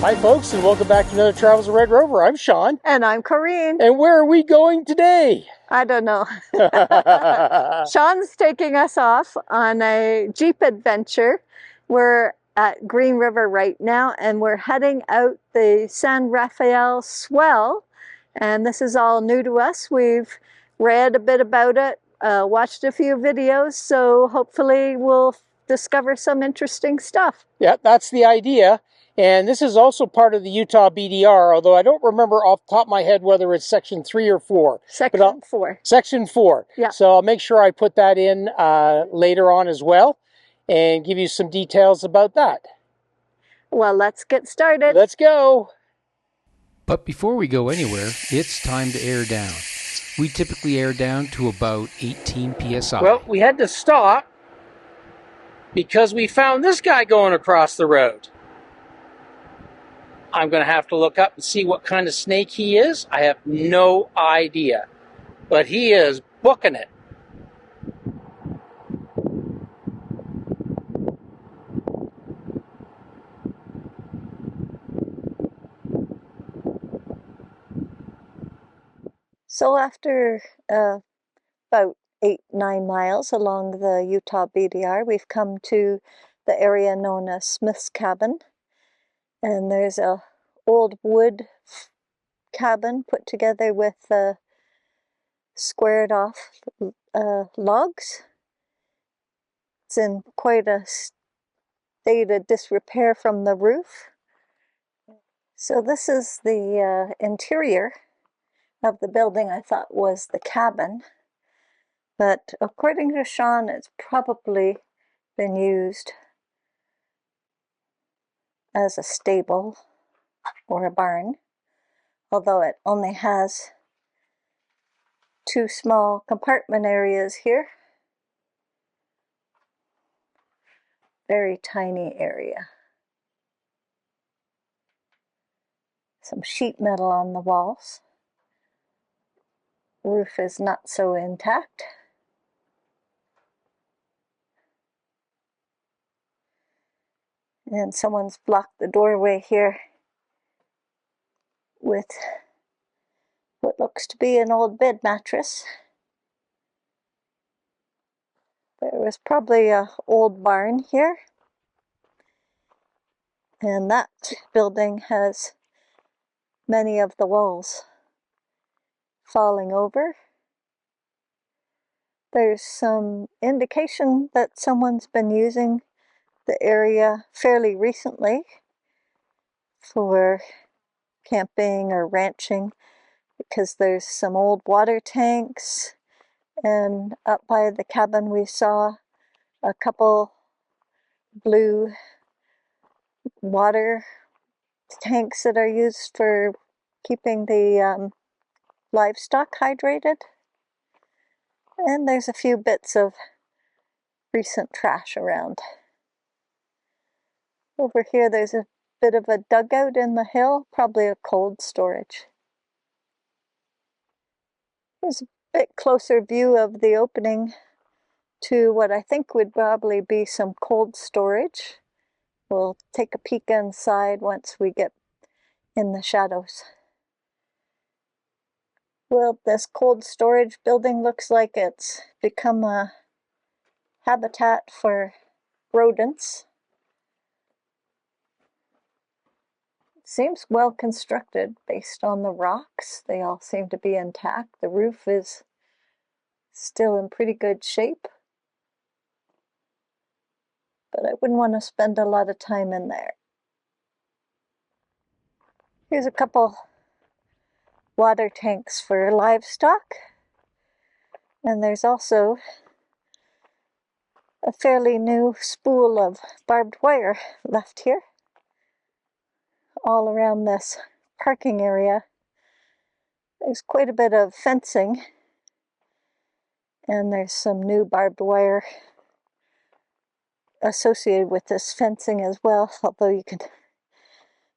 Hi folks, and welcome back to another Travels of Red Rover. I'm Shawn. And I'm Corinne. And where are we going today? I don't know. Shawn's taking us off on a Jeep adventure. We're at Green River right now, and we're heading out the San Rafael Swell. And this is all new to us. We've read a bit about it, watched a few videos, so hopefully we'll discover some interesting stuff. Yeah, that's the idea. And this is also part of the Utah BDR, although I don't remember off the top of my head whether it's section 3 or 4. Section 4. Section 4. Yeah. So I'll make sure I put that in later on as well and give you some details about that. Well, let's get started. Let's go. But before we go anywhere, it's time to air down. We typically air down to about 18 psi. Well, we had to stop because we found this guy going across the road. I'm going to have to look up and see what kind of snake he is. I have no idea. But he is booking it. So after about 8-9 miles along the Utah BDR, we've come to the area known as Smith's Cabin. And there's a old wood cabin put together with squared off logs. It's in quite a state of disrepair from the roof. So this is the interior of the building. I thought was the cabin, but according to Shawn, it's probably been used as a stable or a barn, although it only has 2 small compartment areas here. Very tiny area. Some sheet metal on the walls. Roof is not so intact. And someone's blocked the doorway here with what looks to be an old bed mattress. There was probably an old barn here. And that building has many of the walls falling over. There's some indication that someone's been using the area fairly recently for camping or ranching, because there's some old water tanks, and up by the cabin we saw a couple blue water tanks that are used for keeping the livestock hydrated. And there's a few bits of recent trash around. Over here there's a bit of a dugout in the hill, probably a cold storage. Here's a bit closer view of the opening to what I think would probably be some cold storage. We'll take a peek inside once we get in the shadows. Well, this cold storage building looks like it's become a habitat for rodents. It seems well constructed based on the rocks. They all seem to be intact. The roof is still in pretty good shape, but I wouldn't want to spend a lot of time in there. Here's a couple water tanks for livestock, and there's also a fairly new spool of barbed wire left here all around this parking area. There's quite a bit of fencing, and there's some new barbed wire associated with this fencing as well, although you can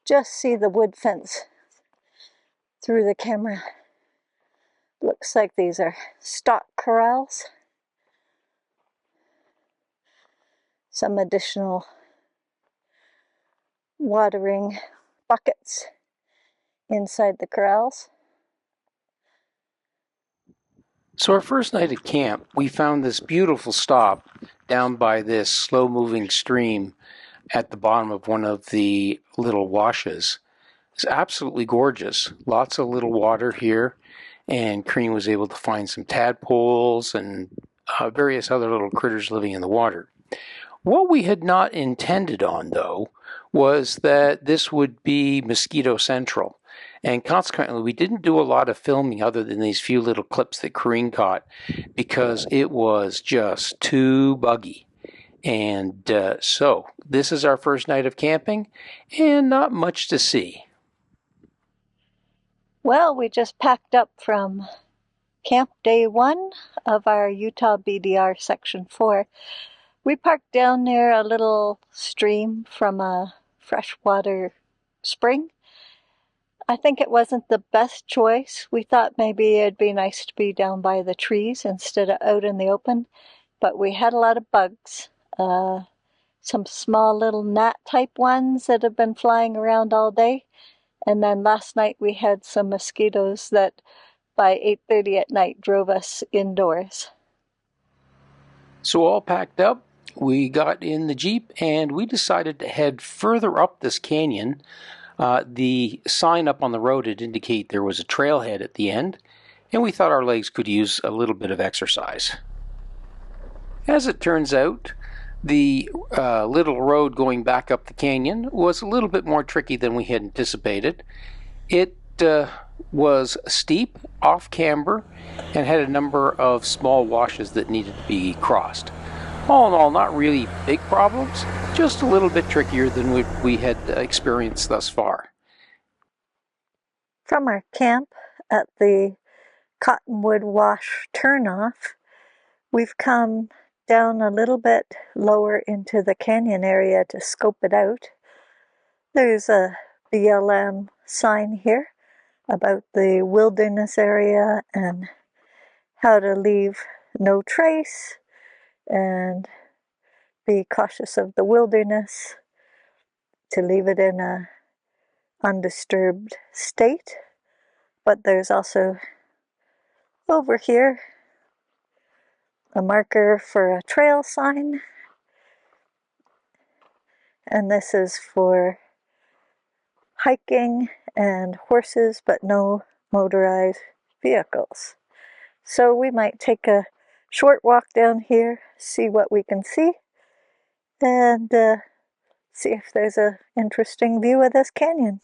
just see the wood fence through the camera. Looks like these are stock corrals. Some additional watering buckets inside the corrals. So our first night at camp, we found this beautiful stop down by this slow-moving stream at the bottom of one of the little washes. It's absolutely gorgeous. Lots of little water here, and Corinne was able to find some tadpoles and various other little critters living in the water. What we had not intended on, though, was that this would be mosquito central. And consequently, we didn't do a lot of filming other than these few little clips that Corinne caught because it was just too buggy. And so this is our first night of camping and not much to see. Well, we just packed up from camp day 1 of our Utah BDR section 4. We parked down near a little stream from a freshwater spring. I think it wasn't the best choice. We thought maybe it'd be nice to be down by the trees instead of out in the open, but we had a lot of bugs. Some small little gnat type ones that have been flying around all day. And then last night we had some mosquitoes that by 8:30 at night drove us indoors. So all packed up, we got in the Jeep and we decided to head further up this canyon. The sign up on the road had indicate there was a trailhead at the end, and we thought our legs could use a little bit of exercise. As it turns out, the little road going back up the canyon was a little bit more tricky than we had anticipated. It was steep, off camber, and had a number of small washes that needed to be crossed. All in all, not really big problems, just a little bit trickier than we had experienced thus far. From our camp at the Cottonwood Wash turnoff, we've come down a little bit lower into the canyon area to scope it out. There's a BLM sign here about the wilderness area and how to leave no trace and be cautious of the wilderness, to leave it in a undisturbed state. But there's also over here a marker for a trail sign, and this is for hiking and horses, but no motorized vehicles. So we might take a short walk down here, see what we can see, and see if there's an interesting view of this canyon.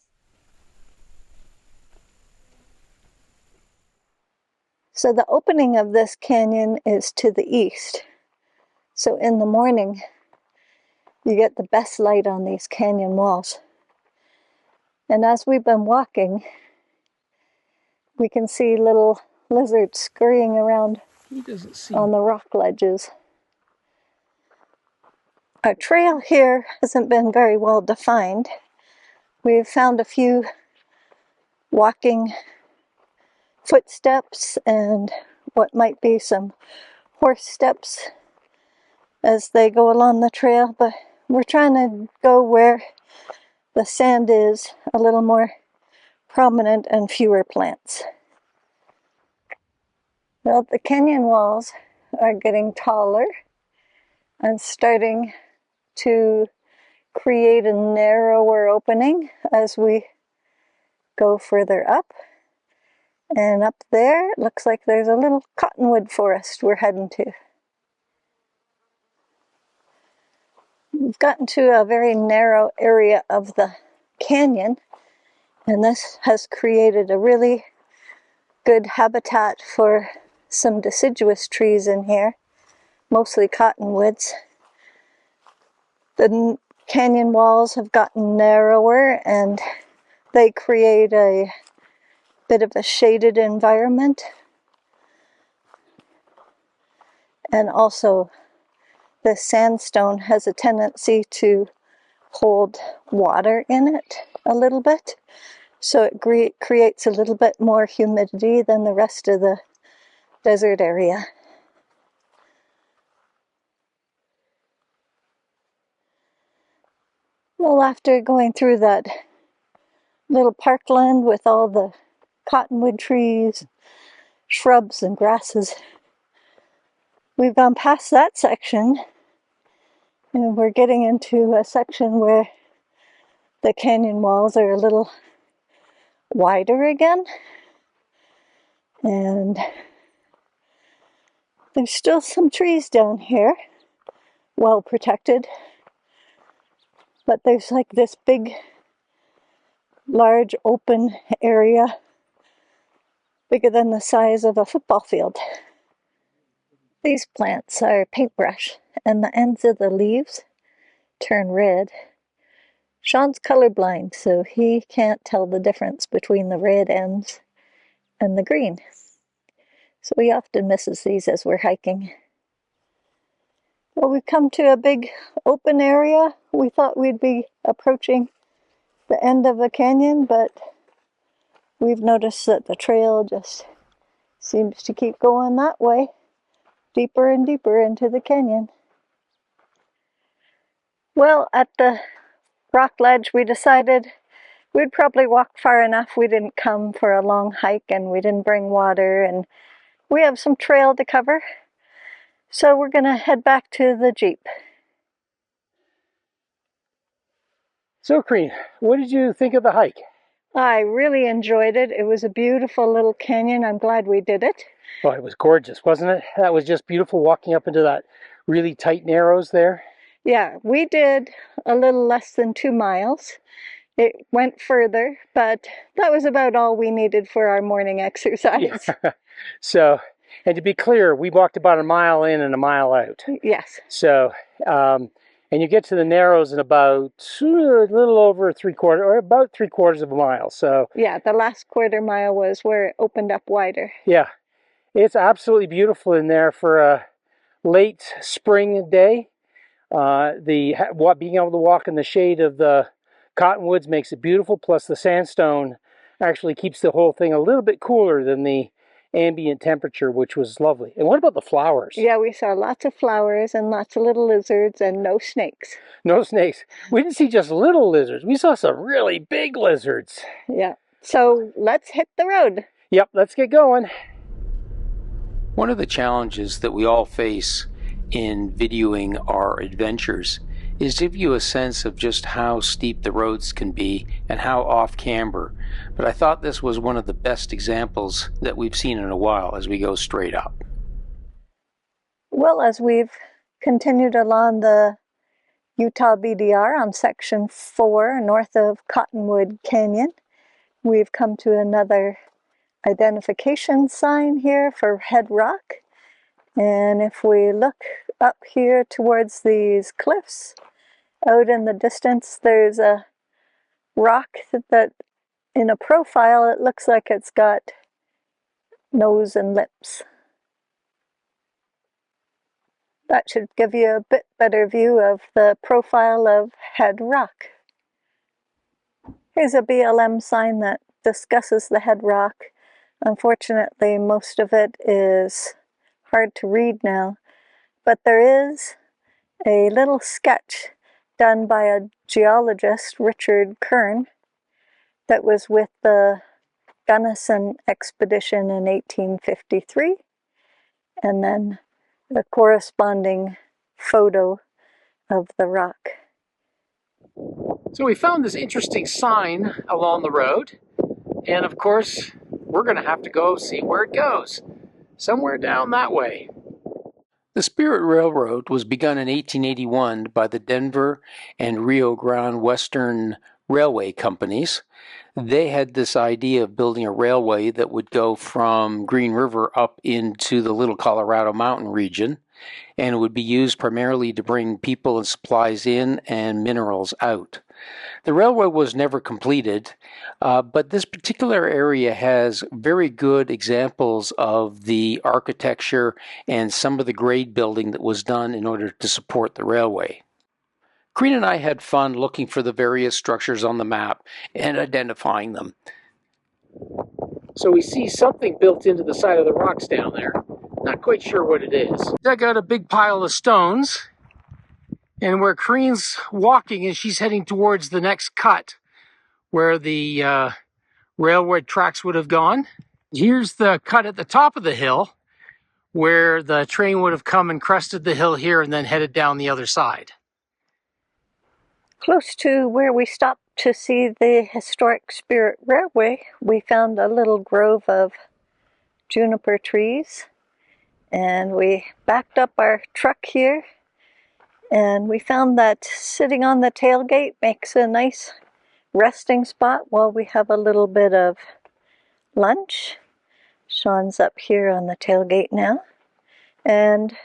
So the opening of this canyon is to the east. So in the morning, you get the best light on these canyon walls. And as we've been walking, we can see little lizards scurrying around on the rock ledges. Our trail here hasn't been very well defined. We've found a few walking footsteps and what might be some horse steps as they go along the trail, but we're trying to go where the sand is a little more prominent and fewer plants. Well, the canyon walls are getting taller and starting to create a narrower opening as we go further up. And up there, it looks like there's a little cottonwood forest we're heading to. We've gotten to a very narrow area of the canyon, and this has created a really good habitat for some deciduous trees in here, mostly cottonwoods. The canyon walls have gotten narrower and they create a bit of a shaded environment. And also the sandstone has a tendency to hold water in it a little bit. So it creates a little bit more humidity than the rest of the desert area. Well, after going through that little parkland with all the cottonwood trees, shrubs and grasses. We've gone past that section and we're getting into a section where the canyon walls are a little wider again. And there's still some trees down here, well protected. But there's like this big, large open area, bigger than the size of a football field. These plants are paintbrush, and the ends of the leaves turn red. Shawn's colorblind, so he can't tell the difference between the red ends and the green. So he often misses these as we're hiking. Well, we've come to a big open area. We thought we'd be approaching the end of the canyon, but we've noticed that the trail just seems to keep going that way, deeper and deeper into the canyon. Well, at the rock ledge, we decided we'd probably walk far enough. We didn't come for a long hike, and we didn't bring water, and we have some trail to cover. So we're going to head back to the Jeep. So, Corinne, what did you think of the hike? I really enjoyed it. It was a beautiful little canyon. I'm glad we did it. Oh, it was gorgeous, wasn't it? That was just beautiful walking up into that really tight narrows there. Yeah, we did a little less than 2 miles. It went further, but that was about all we needed for our morning exercise. Yeah. So, and to be clear, we walked about a mile in and a mile out. Yes. So, and you get to the narrows in about a little over about 3/4 of a mile. So yeah, the last quarter mile was where it opened up wider. Yeah, it's absolutely beautiful in there for a late spring day. Being able to walk in the shade of the cottonwoods makes it beautiful. Plus, the sandstone actually keeps the whole thing a little bit cooler than the ambient temperature, which was lovely. And what about the flowers? Yeah, we saw lots of flowers and lots of little lizards and no snakes. No snakes. We didn't see just little lizards. We saw some really big lizards. Yeah. So let's hit the road. Yep, let's get going. One of the challenges that we all face in videoing our adventures is to give you a sense of just how steep the roads can be and how off camber. But I thought this was one of the best examples that we've seen in a while as we go straight up. Well, as we've continued along the Utah BDR on section 4 north of Cottonwood Canyon, we've come to another identification sign here for Head Rock. And if we look up here towards these cliffs, out in the distance, there's a rock that in a profile, it looks like it's got nose and lips. That should give you a bit better view of the profile of Head Rock. Here's a BLM sign that discusses the Head Rock. Unfortunately, most of it is hard to read now, but there is a little sketch done by a geologist, Richard Kern, that was with the Gunnison expedition in 1853, and then the corresponding photo of the rock. So we found this interesting sign along the road, and of course, we're going to have to go see where it goes. Somewhere down that way. The Spirit Railroad was begun in 1881 by the Denver and Rio Grande Western Railway companies. They had this idea of building a railway that would go from Green River up into the Little Colorado Mountain region, and it would be used primarily to bring people and supplies in and minerals out. The railway was never completed, but this particular area has very good examples of the architecture and some of the grade building that was done in order to support the railway. Corinne and I had fun looking for the various structures on the map and identifying them. So we see something built into the side of the rocks down there. Not quite sure what it is. Dug out a big pile of stones, and where Corinne's walking and she's heading towards the next cut, where the railroad tracks would have gone. Here's the cut at the top of the hill where the train would have come and crested the hill here and then headed down the other side. Close to where we stopped to see the historic Spirit Railway, we found a little grove of juniper trees, and we backed up our truck here, and we found that sitting on the tailgate makes a nice resting spot while we have a little bit of lunch. Shawn's up here on the tailgate now. And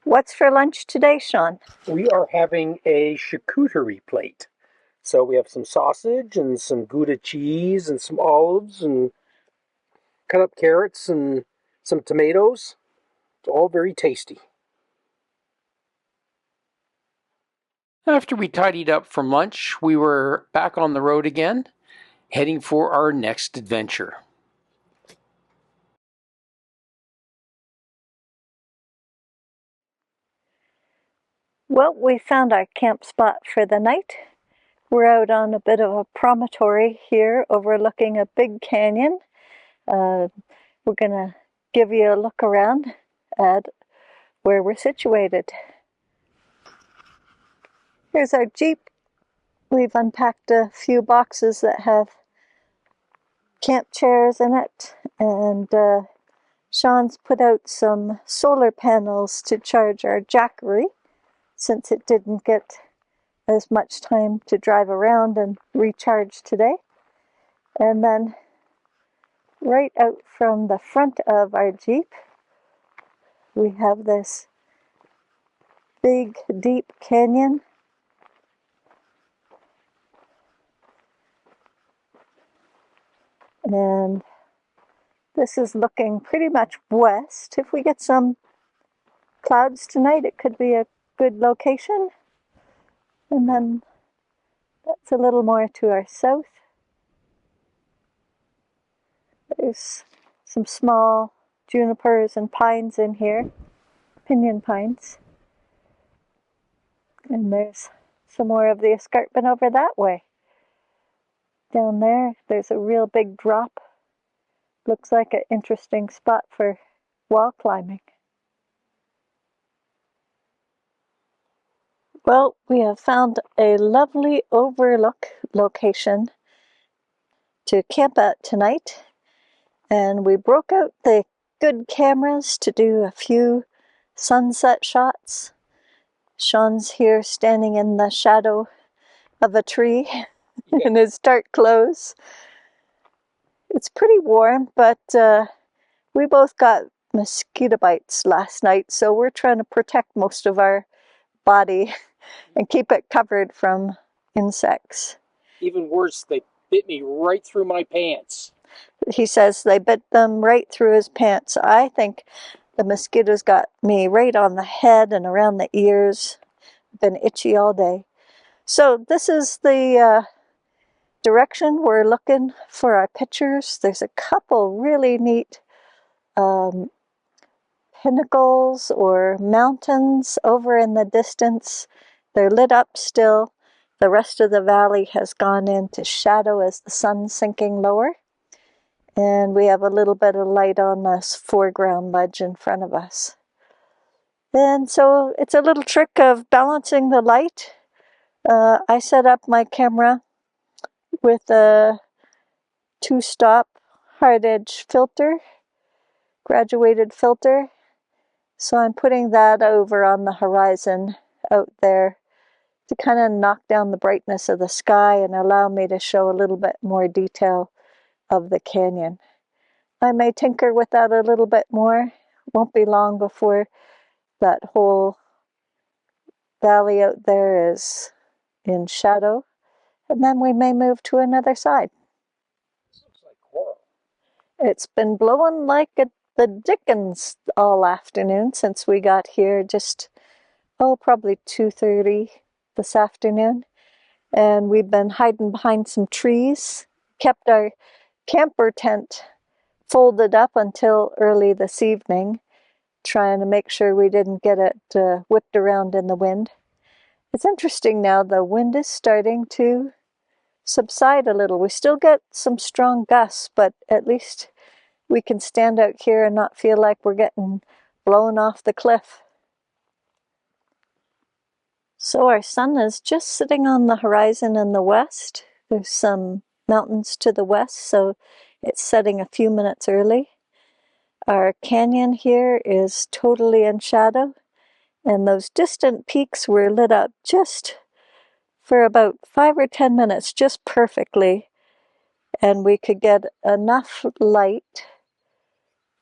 what's for lunch today, Shawn? We are having a charcuterie plate. So we have some sausage and some Gouda cheese and some olives and cut up carrots and some tomatoes. It's all very tasty. After we tidied up from lunch, we were back on the road again, heading for our next adventure. Well, we found our camp spot for the night. We're out on a bit of a promontory here overlooking a big canyon. We're going to give you a look around at where we're situated. Here's our Jeep. We've unpacked a few boxes that have camp chairs in it, and Shawn's put out some solar panels to charge our Jackery, since it didn't get as much time to drive around and recharge today. And then right out from the front of our Jeep, we have this big, deep canyon. And this is looking pretty much west. If we get some clouds tonight, it could be a good location. And then that's a little more to our south. There's some small junipers and pines in here, pinyon pines. And there's some more of the escarpment over that way. Down there, there's a real big drop. Looks like an interesting spot for wall climbing. Well, we have found a lovely overlook location to camp at tonight, and we broke out the good cameras to do a few sunset shots. Shawn's here standing in the shadow of a tree in his dark clothes. It's pretty warm, but we both got mosquito bites last night, so we're trying to protect most of our body and keep it covered from insects. Even worse, they bit me right through my pants. He says they bit them right through his pants. I think the mosquitoes got me right on the head and around the ears. Been itchy all day. So this is the direction we're looking for our pictures. There's a couple really neat pinnacles or mountains over in the distance. They're lit up still. The rest of the valley has gone into shadow as the sun's sinking lower. And we have a little bit of light on this foreground ledge in front of us. And so it's a little trick of balancing the light. I set up my camera with a 2-stop hard edge filter, graduated filter. So I'm putting that over on the horizon out there to kind of knock down the brightness of the sky and allow me to show a little bit more detail of the canyon. I may tinker with that a little bit more. Won't be long before that whole valley out there is in shadow, and then we may move to another side. This looks like coral. It's been blowing like the dickens all afternoon since we got here, just probably 2:30 this afternoon, and we've been hiding behind some trees, kept our camper tent folded up until early this evening, trying to make sure we didn't get it whipped around in the wind. It's interesting now, the wind is starting to subside a little. We still get some strong gusts, but at least we can stand out here and not feel like we're getting blown off the cliff. So our sun is just sitting on the horizon in the west. There's some mountains to the west, so it's setting a few minutes early. Our canyon here is totally in shadow, and those distant peaks were lit up just for about 5 or 10 minutes, just perfectly, and we could get enough light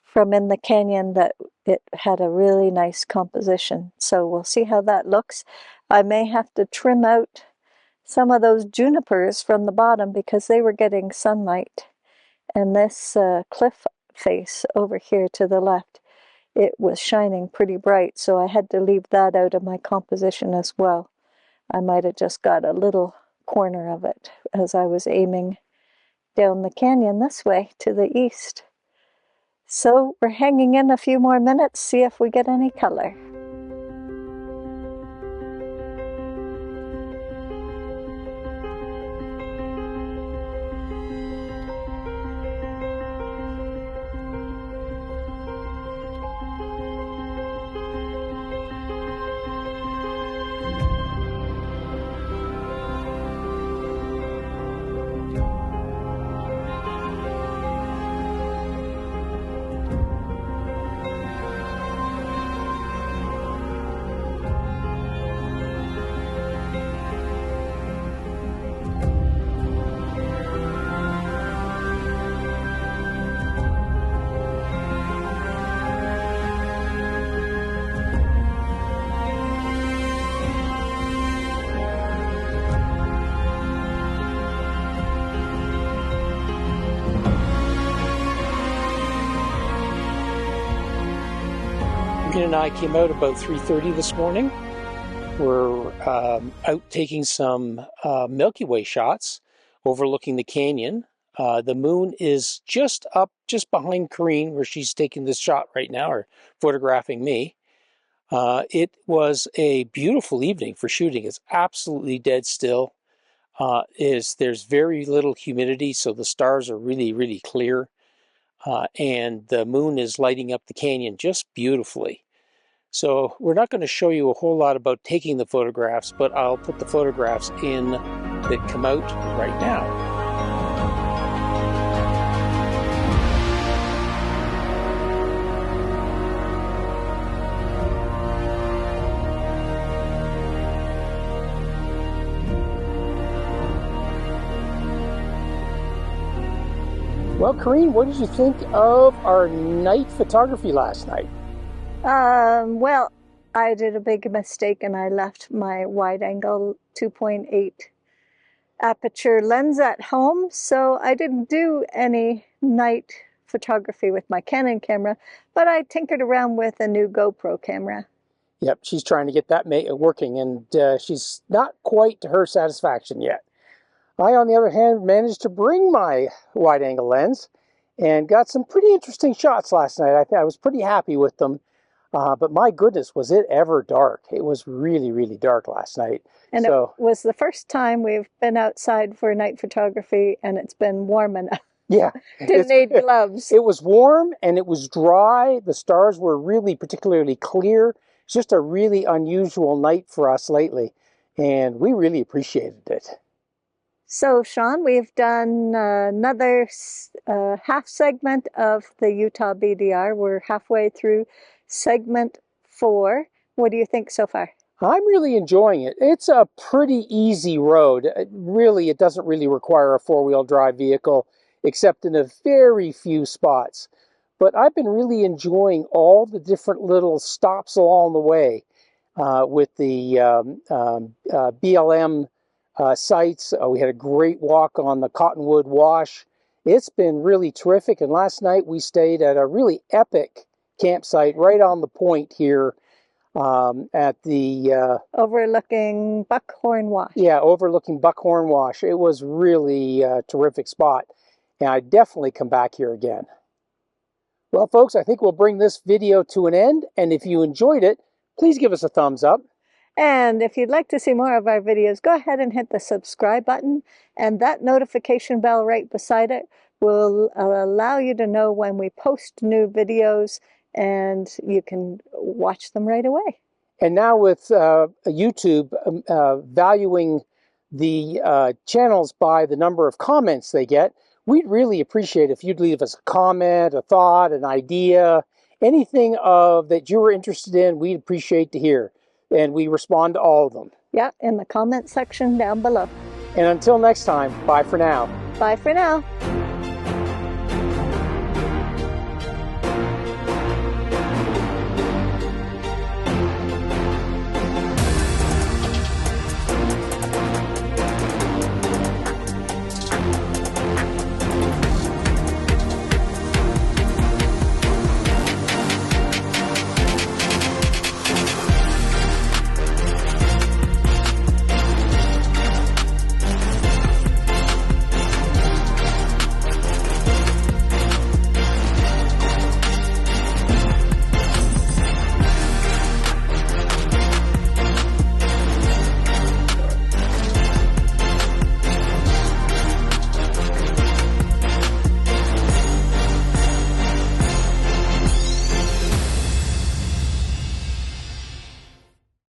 from in the canyon that it had a really nice composition. So we'll see how that looks. I may have to trim out some of those junipers from the bottom because they were getting sunlight. And this cliff face over here to the left, it was shining pretty bright, so I had to leave that out of my composition as well. I might have just got a little corner of it as I was aiming down the canyon this way to the east. So we're hanging in a few more minutes, see if we get any color. Corinne and I came out about 3:30 this morning. We're out taking some Milky Way shots overlooking the canyon. The moon is just up, just behind Corinne, where she's taking this shot right now, or photographing me. It was a beautiful evening for shooting. It's absolutely dead still. There's very little humidity, so the stars are really, really clear. And the moon is lighting up the canyon just beautifully. So we're not going to show you a whole lot about taking the photographs, but I'll put the photographs in that come out right now. Well, Corinne, what did you think of our night photography last night? Well, I did a big mistake and I left my wide-angle 2.8 aperture lens at home, so I didn't do any night photography with my Canon camera, but I tinkered around with a new GoPro camera. Yep, she's trying to get that working, and she's not quite to her satisfaction yet. I, on the other hand, managed to bring my wide-angle lens and got some pretty interesting shots last night. I was pretty happy with them. But my goodness, was it ever dark. It was really, really dark last night. And so, it was the first time we've been outside for night photography, and it's been warm enough. Yeah. Didn't need gloves. It was warm, and it was dry. The stars were really particularly clear. It's just a really unusual night for us lately, and we really appreciated it. So, Shawn, we've done another half segment of the Utah BDR. We're halfway through segment 4. What do you think so far? I'm really enjoying it. It's a pretty easy road. It doesn't really require a four-wheel drive vehicle, except in a very few spots. But I've been really enjoying all the different little stops along the way with the BLM sites. We had a great walk on the Cottonwood Wash. It's been really terrific. And last night we stayed at a really epic campsite right on the point here at the overlooking Buckhorn Wash. Yeah, overlooking Buckhorn Wash. It was really a terrific spot, and I'd definitely come back here again. Well, folks, I think we'll bring this video to an end, and if you enjoyed it, please give us a thumbs up. And if you'd like to see more of our videos, go ahead and hit the subscribe button, and that notification bell right beside it will allow you to know when we post new videos, and you can watch them right away. And now with YouTube valuing the channels by the number of comments they get, we'd really appreciate if you'd leave us a comment, a thought, an idea, anything that you were interested in. We'd appreciate to hear, and we respond to all of them. Yeah, in the comment section down below. And until next time, bye for now. Bye for now.